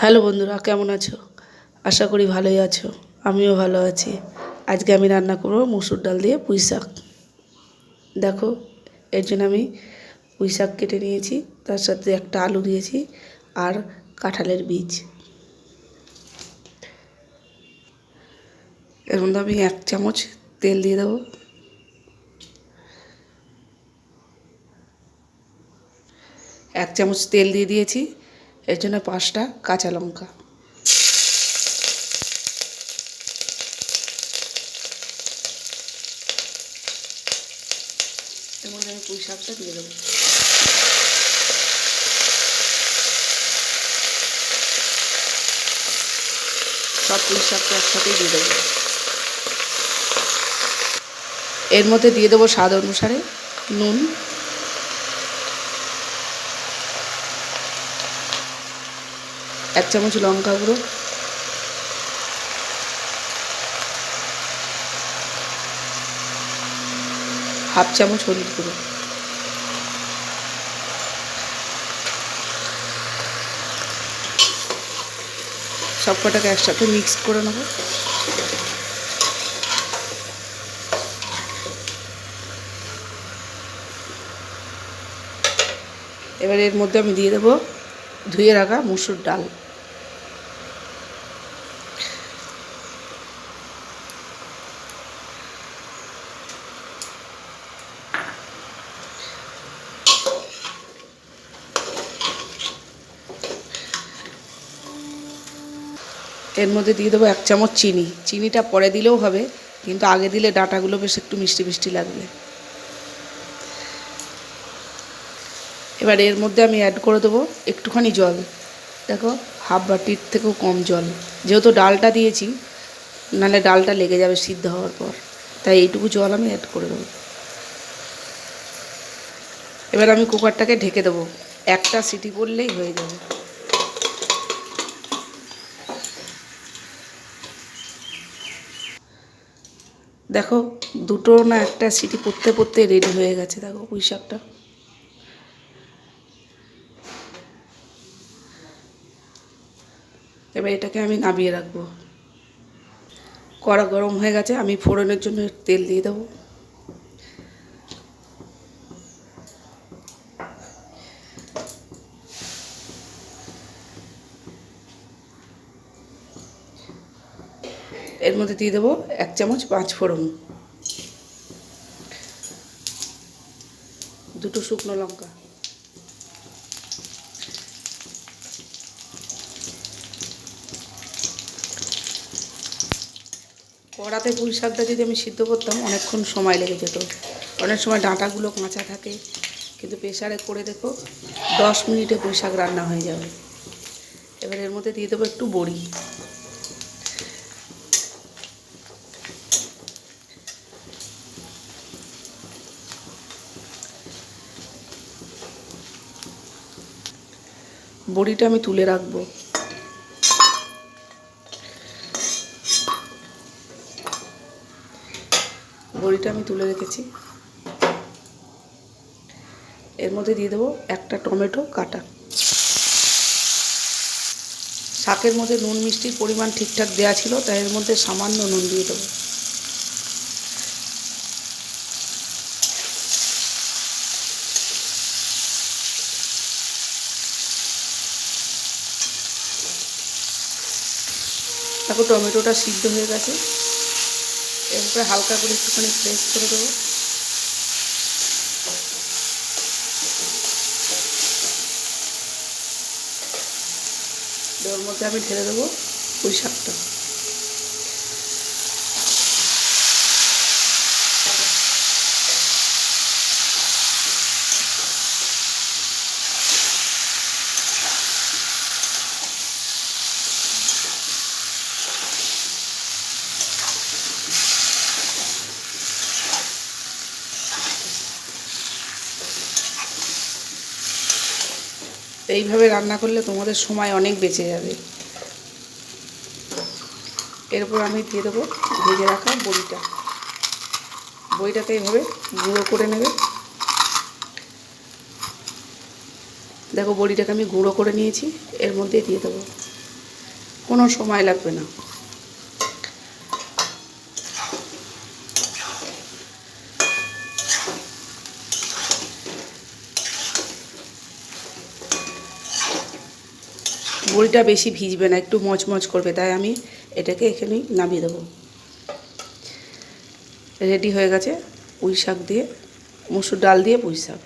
Hello বন্ধুরা, কেমন আছো? আশা করি ভালোই আছো। আমিও ভালো আছি। আজকে আমি রান্না করব মসুর ডাল দিয়ে পুঁই শাক। দেখো, এর জন্য আমি পুঁই শাক কেটে নিয়েছি, তার সাথে একটা আলু দিয়েছি আর কাঁঠালের বীজ। এর মধ্যে আমি 1 চামচ তেল দিয়ে দেবো। 1 চামচ তেল দিয়ে দিয়েছি। এর জন্য 5টা কাঁচা লঙ্কা। এর মধ্যে আমি পুঁই শাকটা দিয়ে দেবো। সব পুঁই শাকটা একসাথেই দিয়ে দেবো। এর মধ্যে দিয়ে দেবো স্বাদ অনুসারে নুন, 1 চামচ লঙ্কা গুঁড়ো, 1/2 চামচ হলুদ গুঁড়ো, সব কটাকে একসাথে মিক্স করে নেব। এবার এর মধ্যে আমি দিয়ে দেবো ধুয়ে রাখা মসুর ডাল। এর মধ্যে দিয়ে দেবো 1 চামচ চিনি। চিনিটা পরে দিলেও হবে, কিন্তু আগে দিলে ডাঁটাগুলো বেশ একটু মিষ্টি মিষ্টি লাগবে। এবার এর মধ্যে আমি অ্যাড করে দেবো একটুখানি জল। দেখো, 1/2 বাটির থেকেও কম জল, যেহেতু ডালটা দিয়েছি, নাহলে ডালটা লেগে যাবে সিদ্ধ হওয়ার পর, তাই এইটুকু জল আমি অ্যাড করে দেবো। এবার আমি কুকারটাকে ঢেকে দেবো, একটা সিটি পড়লেই হয়ে যাবে। দেখো, দুটো না একটা সিটি পড়তে পড়তে রেডি হয়ে গেছে। দেখো পুঁই শাকটা। এবার এটাকে আমি নামিয়ে রাখবো। কড়া গরম হয়ে গেছে, আমি ফোড়নের জন্য তেল দিয়ে দেবো। এর মধ্যে দিয়ে দেবো 1 চামচ 5 ফোড়ন, 2টো শুকনো লঙ্কা, কড়াতে পুঁই শাকটা যদি আমি সিদ্ধ করতাম অনেকক্ষণ সময় লেগে যেত। অনেক সময় ডাঁটাগুলো কাঁচা থাকে, কিন্তু প্রেসারে করে দেখো 10 মিনিটে পুঁই শাক রান্না হয়ে যাবে। এবার এর মধ্যে দিয়ে দেবো একটু বড়ি। বড়িটা আমি তুলে রাখবো। বড়িটা আমি তুলে রেখেছি। এর মধ্যে দিয়ে দেবো একটা টমেটো কাটা। শাকের মধ্যে নুন মিষ্টির পরিমাণ ঠিকঠাক দেওয়া ছিল, তাই এর মধ্যে সামান্য নুন দিয়ে দেবো। তারপর টমেটোটা সিদ্ধ হয়ে গেছে, এরপরে হালকা করে একটুখানি প্রেস করে দেবো। ওর মধ্যে আমি ঢেলে দেবো পুঁই শাকটা। এইভাবে রান্না করলে তোমাদের সময় অনেক বেঁচে যাবে। এরপর আমি দিয়ে দেবো ভেজে রাখা বড়িটা। বড়িটাকে এইভাবে গুঁড়ো করে নেবে। দেখো, বড়িটাকে আমি গুঁড়ো করে নিয়েছি, এর মধ্যে দিয়ে দেবো। কোনো সময় লাগবে না। বড়িটা বেশি ভিজবে না, একটু মচমচ করবে, তাই আমি এটাকে এখানেই নামিয়ে দেবো। রেডি হয়ে গেছে পুঁই শাক দিয়ে, মসুর ডাল দিয়ে পুঁই শাক।